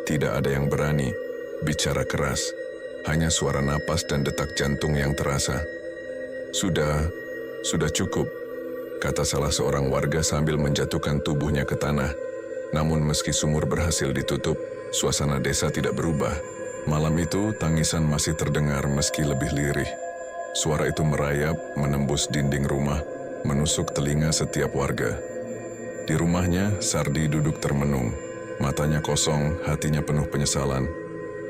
Tidak ada yang berani bicara keras, hanya suara napas dan detak jantung yang terasa. Sudah cukup, kata salah seorang warga sambil menjatuhkan tubuhnya ke tanah. Namun meski sumur berhasil ditutup, suasana desa tidak berubah. Malam itu, tangisan masih terdengar meski lebih lirih. Suara itu merayap, menembus dinding rumah, menusuk telinga setiap warga. Di rumahnya, Sardi duduk termenung. Matanya kosong, hatinya penuh penyesalan.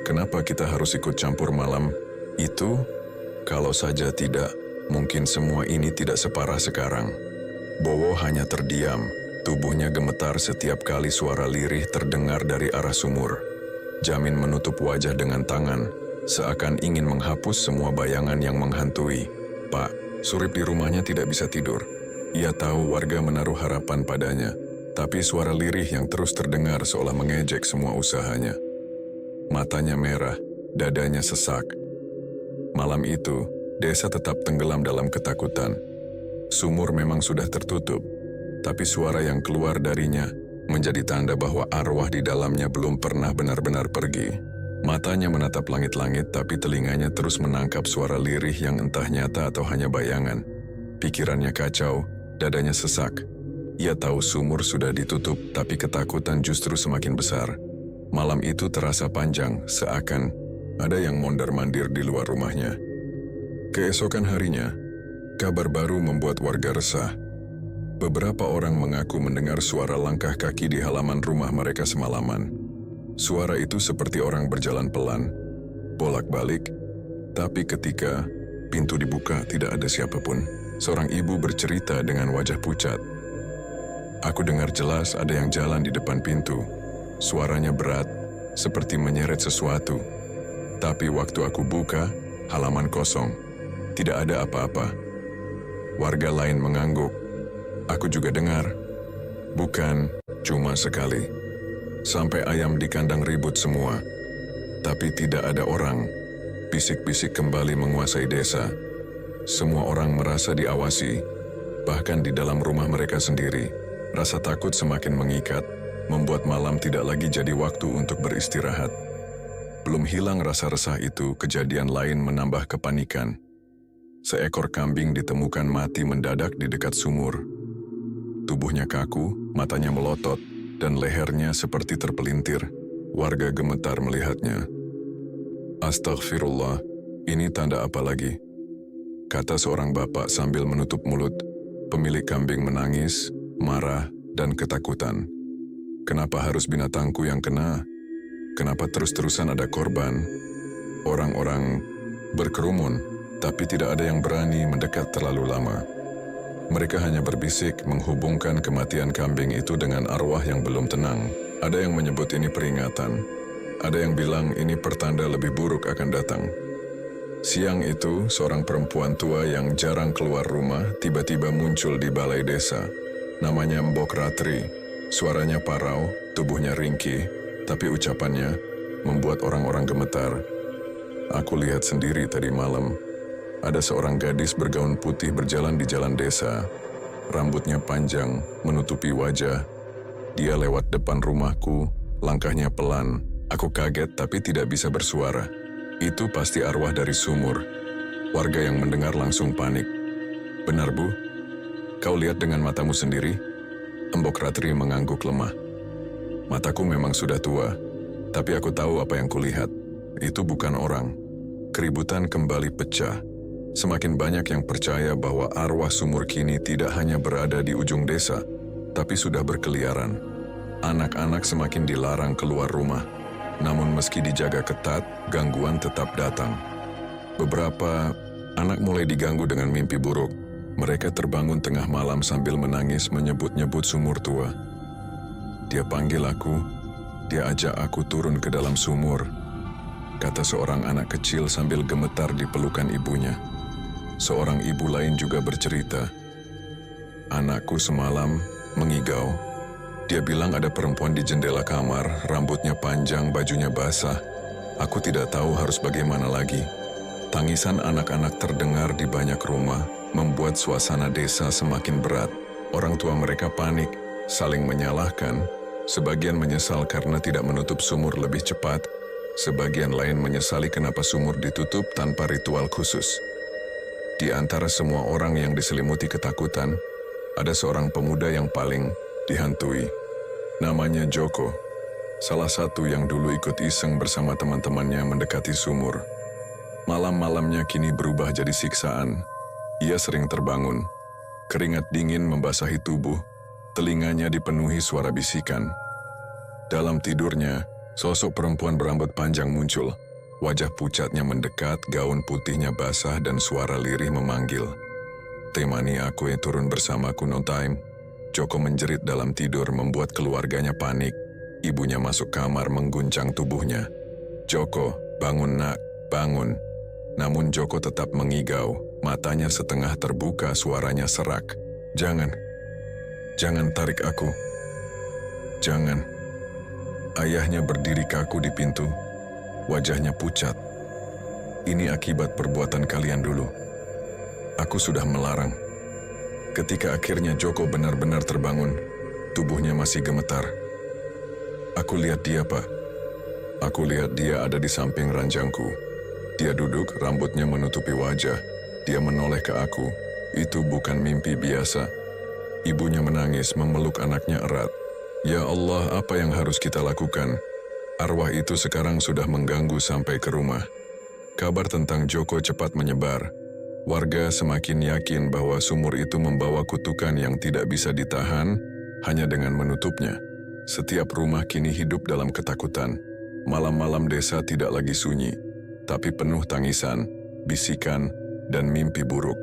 Kenapa kita harus ikut campur malam itu? Kalau saja tidak, mungkin semua ini tidak separah sekarang. Bowo hanya terdiam. Tubuhnya gemetar setiap kali suara lirih terdengar dari arah sumur. Jamin menutup wajah dengan tangan, seakan ingin menghapus semua bayangan yang menghantui. Pak Surip di rumahnya tidak bisa tidur. Ia tahu warga menaruh harapan padanya, tapi suara lirih yang terus terdengar seolah mengejek semua usahanya. Matanya merah, dadanya sesak. Malam itu, desa tetap tenggelam dalam ketakutan. Sumur memang sudah tertutup, tapi suara yang keluar darinya menjadi tanda bahwa arwah di dalamnya belum pernah benar-benar pergi. Matanya menatap langit-langit, tapi telinganya terus menangkap suara lirih yang entah nyata atau hanya bayangan. Pikirannya kacau, dadanya sesak. Ia tahu sumur sudah ditutup, tapi ketakutan justru semakin besar. Malam itu terasa panjang, seakan ada yang mondar-mandir di luar rumahnya. Keesokan harinya, kabar baru membuat warga resah. Beberapa orang mengaku mendengar suara langkah kaki di halaman rumah mereka semalaman. Suara itu seperti orang berjalan pelan, bolak-balik, tapi ketika pintu dibuka tidak ada siapapun. Seorang ibu bercerita dengan wajah pucat. Aku dengar jelas ada yang jalan di depan pintu. Suaranya berat, seperti menyeret sesuatu. Tapi waktu aku buka, halaman kosong. Tidak ada apa-apa. Warga lain mengangguk. Aku juga dengar. Bukan cuma sekali. Sampai ayam di kandang ribut semua. Tapi tidak ada orang. Bisik-bisik kembali menguasai desa. Semua orang merasa diawasi. Bahkan di dalam rumah mereka sendiri. Rasa takut semakin mengikat, membuat malam tidak lagi jadi waktu untuk beristirahat. Belum hilang rasa resah itu, kejadian lain menambah kepanikan. Seekor kambing ditemukan mati mendadak di dekat sumur. Tubuhnya kaku, matanya melotot, dan lehernya seperti terpelintir. Warga gemetar melihatnya. Astagfirullah, ini tanda apa lagi? Kata seorang bapak sambil menutup mulut. Pemilik kambing menangis, marah, dan ketakutan. Kenapa harus binatangku yang kena? Kenapa terus-terusan ada korban? Orang-orang berkerumun, tapi tidak ada yang berani mendekat terlalu lama. Mereka hanya berbisik menghubungkan kematian kambing itu dengan arwah yang belum tenang. Ada yang menyebut ini peringatan. Ada yang bilang ini pertanda lebih buruk akan datang. Siang itu, seorang perempuan tua yang jarang keluar rumah tiba-tiba muncul di balai desa. Namanya Mbok Ratri. Suaranya parau, tubuhnya ringkih, tapi ucapannya membuat orang-orang gemetar. Aku lihat sendiri tadi malam. Ada seorang gadis bergaun putih berjalan di jalan desa. Rambutnya panjang, menutupi wajah. Dia lewat depan rumahku, langkahnya pelan. Aku kaget tapi tidak bisa bersuara. Itu pasti arwah dari sumur. Warga yang mendengar langsung panik. Benar, Bu? Kau lihat dengan matamu sendiri? Mbok Ratri mengangguk lemah. Mataku memang sudah tua, tapi aku tahu apa yang kulihat. Itu bukan orang. Keributan kembali pecah. Semakin banyak yang percaya bahwa arwah sumur kini tidak hanya berada di ujung desa, tapi sudah berkeliaran. Anak-anak semakin dilarang keluar rumah. Namun meski dijaga ketat, gangguan tetap datang. Beberapa anak mulai diganggu dengan mimpi buruk. Mereka terbangun tengah malam sambil menangis menyebut-nyebut sumur tua. Dia panggil aku, dia ajak aku turun ke dalam sumur, kata seorang anak kecil sambil gemetar di pelukan ibunya. Seorang ibu lain juga bercerita. Anakku semalam mengigau. Dia bilang ada perempuan di jendela kamar, rambutnya panjang, bajunya basah. Aku tidak tahu harus bagaimana lagi. Tangisan anak-anak terdengar di banyak rumah, membuat suasana desa semakin berat. Orang tua mereka panik, saling menyalahkan. Sebagian menyesal karena tidak menutup sumur lebih cepat. Sebagian lain menyesali kenapa sumur ditutup tanpa ritual khusus. Di antara semua orang yang diselimuti ketakutan, ada seorang pemuda yang paling dihantui. Namanya Joko, salah satu yang dulu ikut iseng bersama teman-temannya mendekati sumur. Malam-malamnya kini berubah jadi siksaan. Ia sering terbangun. Keringat dingin membasahi tubuh, telinganya dipenuhi suara bisikan. Dalam tidurnya, sosok perempuan berambut panjang muncul. Wajah pucatnya mendekat, gaun putihnya basah dan suara lirih memanggil. Temani aku yang turun bersamaku no time. Joko menjerit dalam tidur membuat keluarganya panik. Ibunya masuk kamar mengguncang tubuhnya. Joko, bangun nak, bangun. Namun Joko tetap mengigau, matanya setengah terbuka, suaranya serak. Jangan tarik aku. Jangan. Ayahnya berdiri kaku di pintu, wajahnya pucat. Ini akibat perbuatan kalian dulu. Aku sudah melarang. Ketika akhirnya Joko benar-benar terbangun, tubuhnya masih gemetar. Aku lihat dia, Pak. Aku lihat dia ada di samping ranjangku. Dia duduk, rambutnya menutupi wajah. Dia menoleh ke aku. Itu bukan mimpi biasa. Ibunya menangis memeluk anaknya erat. Ya Allah, apa yang harus kita lakukan? Arwah itu sekarang sudah mengganggu sampai ke rumah. Kabar tentang Joko cepat menyebar. Warga semakin yakin bahwa sumur itu membawa kutukan yang tidak bisa ditahan hanya dengan menutupnya. Setiap rumah kini hidup dalam ketakutan. Malam-malam desa tidak lagi sunyi, tapi penuh tangisan, bisikan, dan mimpi buruk.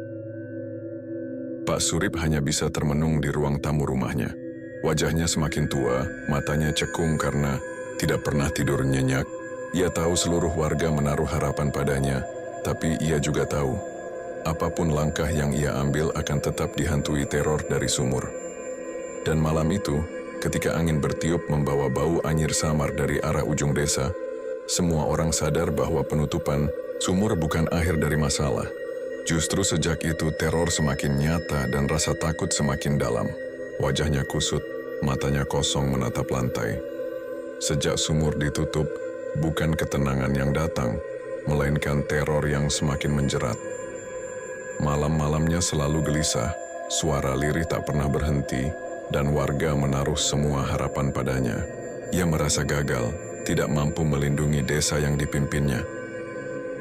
Pak Surip hanya bisa termenung di ruang tamu rumahnya. Wajahnya semakin tua, matanya cekung karena tidak pernah tidur nyenyak. Ia tahu seluruh warga menaruh harapan padanya, tapi ia juga tahu apapun langkah yang ia ambil akan tetap dihantui teror dari sumur. Dan malam itu, ketika angin bertiup membawa bau anyir samar dari arah ujung desa, semua orang sadar bahwa penutupan sumur bukan akhir dari masalah. Justru sejak itu teror semakin nyata dan rasa takut semakin dalam. Wajahnya kusut, matanya kosong menatap lantai. Sejak sumur ditutup, bukan ketenangan yang datang, melainkan teror yang semakin menjerat. Malam-malamnya selalu gelisah, suara lirih tak pernah berhenti, dan warga menaruh semua harapan padanya. Ia merasa gagal, tidak mampu melindungi desa yang dipimpinnya.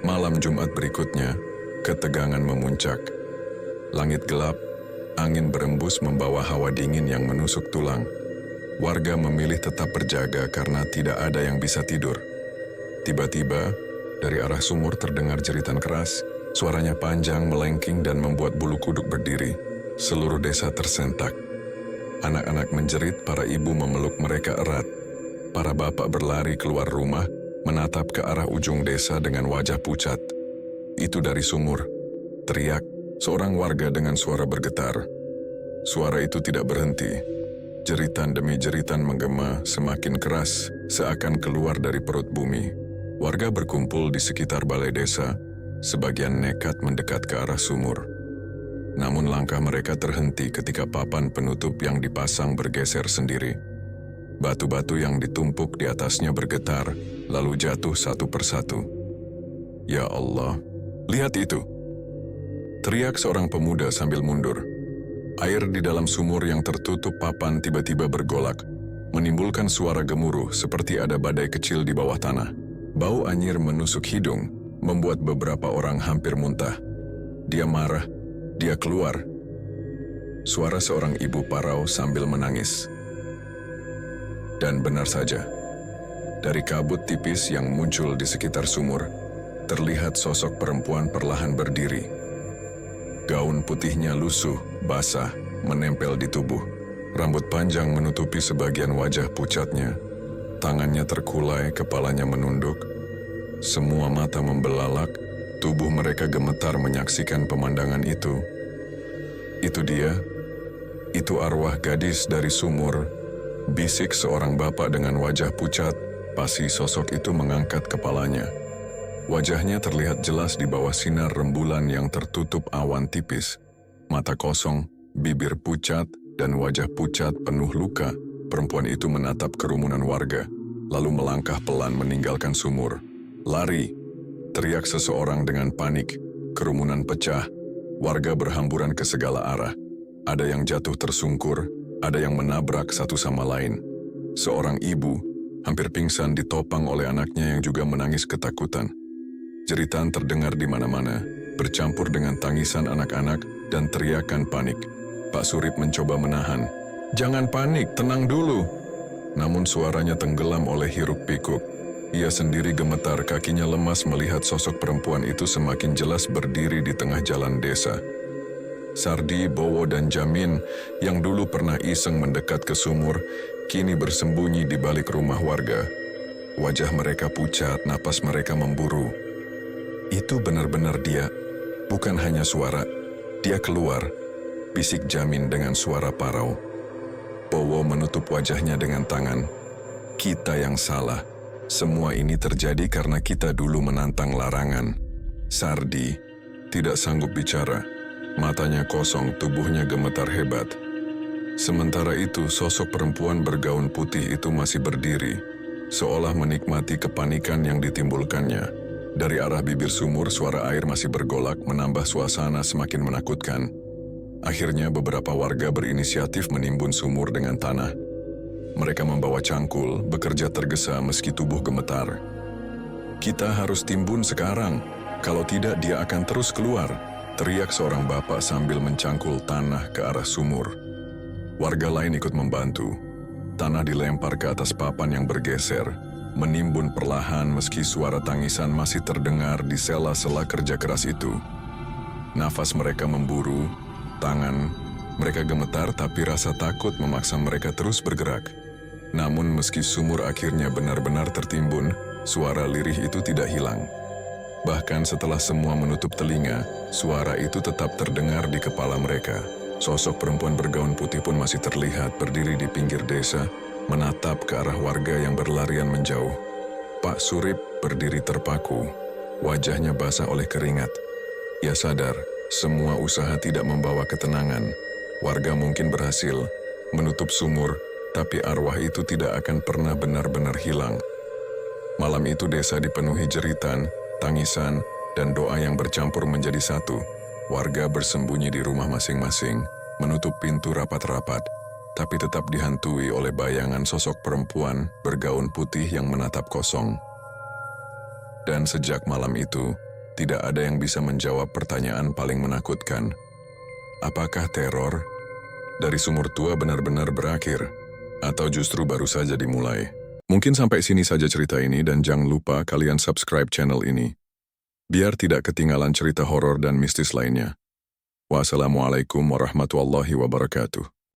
Malam Jumat berikutnya, ketegangan memuncak. Langit gelap, angin berembus membawa hawa dingin yang menusuk tulang. Warga memilih tetap berjaga karena tidak ada yang bisa tidur. Tiba-tiba, dari arah sumur terdengar jeritan keras. Suaranya panjang, melengking, dan membuat bulu kuduk berdiri. Seluruh desa tersentak. Anak-anak menjerit, para ibu memeluk mereka erat. Para bapak berlari keluar rumah, menatap ke arah ujung desa dengan wajah pucat. Itu dari sumur, teriak seorang warga dengan suara bergetar. Suara itu tidak berhenti. Jeritan demi jeritan menggema semakin keras, seakan keluar dari perut bumi. Warga berkumpul di sekitar balai desa, sebagian nekat mendekat ke arah sumur. Namun langkah mereka terhenti ketika papan penutup yang dipasang bergeser sendiri. Batu-batu yang ditumpuk di atasnya bergetar, lalu jatuh satu persatu. Ya Allah, lihat itu! Teriak seorang pemuda sambil mundur. Air di dalam sumur yang tertutup papan tiba-tiba bergolak, menimbulkan suara gemuruh seperti ada badai kecil di bawah tanah. Bau anyir menusuk hidung, membuat beberapa orang hampir muntah. Dia marah, dia keluar. Suara seorang ibu parau sambil menangis. Dan benar saja, dari kabut tipis yang muncul di sekitar sumur, terlihat sosok perempuan perlahan berdiri. Gaun putihnya lusuh, basah, menempel di tubuh. Rambut panjang menutupi sebagian wajah pucatnya. Tangannya terkulai, kepalanya menunduk. Semua mata membelalak, tubuh mereka gemetar menyaksikan pemandangan itu. Itu dia, itu arwah gadis dari sumur, bisik seorang bapak dengan wajah pucat. Pasti sosok itu mengangkat kepalanya. Wajahnya terlihat jelas di bawah sinar rembulan yang tertutup awan tipis. Mata kosong, bibir pucat, dan wajah pucat penuh luka. Perempuan itu menatap kerumunan warga, lalu melangkah pelan meninggalkan sumur. Lari! Teriak seseorang dengan panik. Kerumunan pecah. Warga berhamburan ke segala arah. Ada yang jatuh tersungkur, ada yang menabrak satu sama lain. Seorang ibu hampir pingsan ditopang oleh anaknya yang juga menangis ketakutan. Jeritan terdengar di mana-mana, bercampur dengan tangisan anak-anak dan teriakan panik. Pak Surip mencoba menahan. "Jangan panik, tenang dulu." Namun suaranya tenggelam oleh hiruk-pikuk. Ia sendiri gemetar, kakinya lemas melihat sosok perempuan itu semakin jelas berdiri di tengah jalan desa. Sardi, Bowo, dan Jamin yang dulu pernah iseng mendekat ke sumur, kini bersembunyi di balik rumah warga. Wajah mereka pucat, napas mereka memburu. Itu benar-benar dia, bukan hanya suara. Dia keluar, bisik Jamin dengan suara parau. Bowo menutup wajahnya dengan tangan. Kita yang salah. Semua ini terjadi karena kita dulu menantang larangan. Sardi tidak sanggup bicara. Matanya kosong, tubuhnya gemetar hebat. Sementara itu, sosok perempuan bergaun putih itu masih berdiri, seolah menikmati kepanikan yang ditimbulkannya. Dari arah bibir sumur, suara air masih bergolak, menambah suasana semakin menakutkan. Akhirnya beberapa warga berinisiatif menimbun sumur dengan tanah. Mereka membawa cangkul, bekerja tergesa meski tubuh gemetar. "Kita harus timbun sekarang, kalau tidak dia akan terus keluar," teriak seorang bapak sambil mencangkul tanah ke arah sumur. Warga lain ikut membantu. Tanah dilempar ke atas papan yang bergeser, menimbun perlahan meski suara tangisan masih terdengar di sela-sela kerja keras itu. Nafas mereka memburu, tangan mereka gemetar, tapi rasa takut memaksa mereka terus bergerak. Namun meski sumur akhirnya benar-benar tertimbun, suara lirih itu tidak hilang. Bahkan setelah semua menutup telinga, suara itu tetap terdengar di kepala mereka. Sosok perempuan bergaun putih pun masih terlihat berdiri di pinggir desa, menatap ke arah warga yang berlarian menjauh. Pak Surip berdiri terpaku, wajahnya basah oleh keringat. Ia sadar, semua usaha tidak membawa ketenangan. Warga mungkin berhasil menutup sumur, tapi arwah itu tidak akan pernah benar-benar hilang. Malam itu desa dipenuhi jeritan, tangisan, dan doa yang bercampur menjadi satu. Warga bersembunyi di rumah masing-masing, menutup pintu rapat-rapat, tapi tetap dihantui oleh bayangan sosok perempuan bergaun putih yang menatap kosong. Dan sejak malam itu, tidak ada yang bisa menjawab pertanyaan paling menakutkan. Apakah teror dari sumur tua benar-benar berakhir, atau justru baru saja dimulai? Mungkin sampai sini saja cerita ini, dan jangan lupa kalian subscribe channel ini, biar tidak ketinggalan cerita horor dan mistis lainnya. Wassalamualaikum warahmatullahi wabarakatuh.